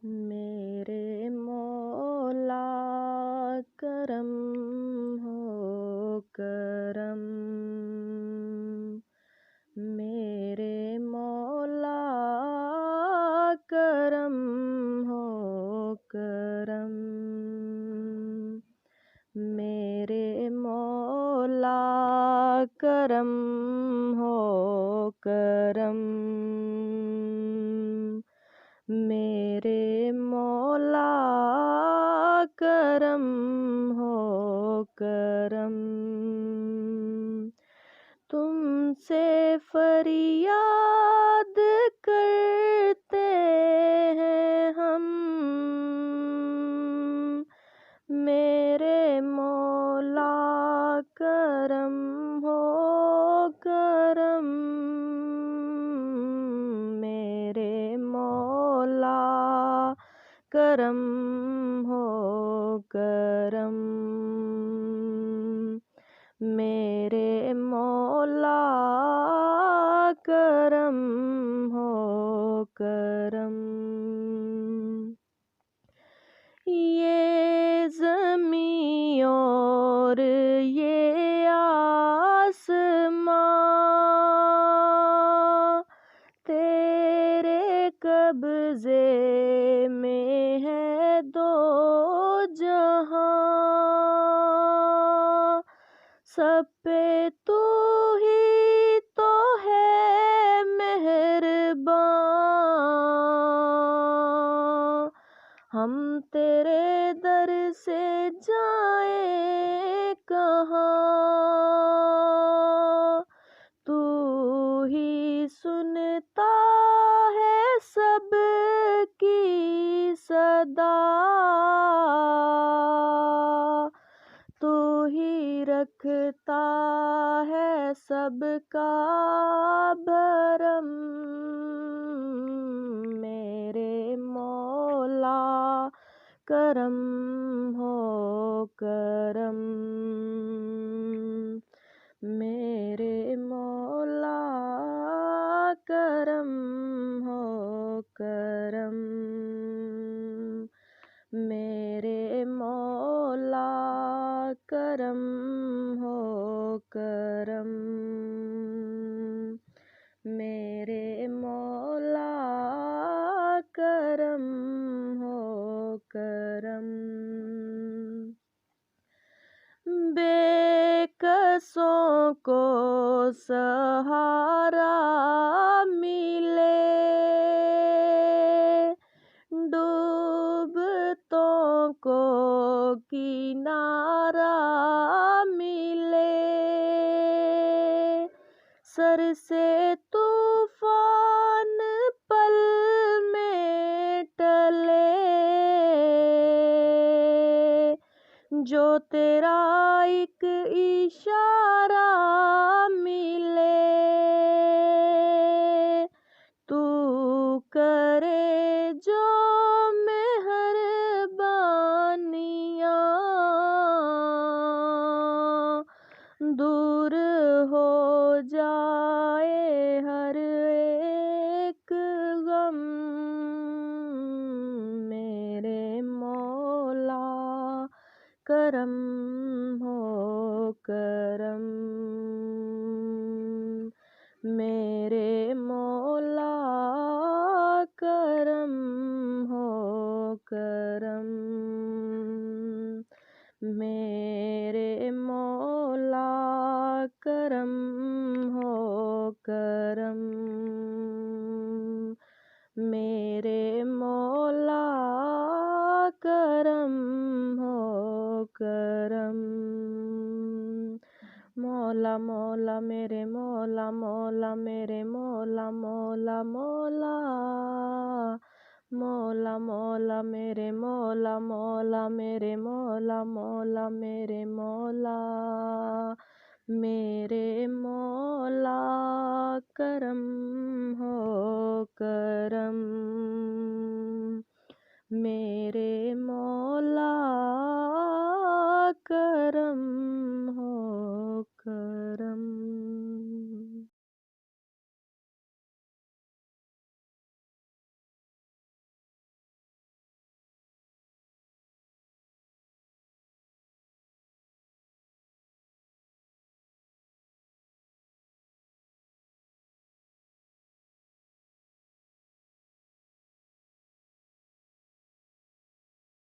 میرے مولا کرم ہو کرم، میرے مولا کرم ہو کرم، میرے مولا کرم ہو کرم، میرے مولا کرم ہو کرم، تم سے فریاد کرتے ہیں ہم، میرے مولا کرم ہو کرم، میرے مولا کرم ہو کرم، میرے مولا کرم ہو کرم، یہ زمین اور یہ آسمان تیرے قبضے میں ہے دو جہاں، سب پہ تو ہی تو ہے مہربان، ہم تیرے در سے جائیں کہاں، تو ہی سنتا ہے سب کی صدا، تو ہی رکھتا ہے سب کا بھرم، میرے مولا کرم ہو کرم، میرے مولا کرم ہو کرم، میرے مولا کرم ہو کرم، میرے مولا کرم ہو کرم، بے کسوں کو سہارا ملے، ڈوبتوں کو کنارہ ملے، سر سے طوفان پل میں ٹلے، جو تیرا ایک اشارہ ملے، تو کرے جو مہربانیاں، دور ہو جائے ہر ایک غم، میرے مولا کرم ہو کرم، میرے مولا کرم ہو کرم، میرے مولا کرم ہو کرم، میرے مولا کرم ہو کرم، مولا مولا میرے مولا مولا میرے مولا مولا مولا، مولا مولا میرے مولا مولا میرے مولا مولا میرے مولا، میرے مولا کرم ہو کرم،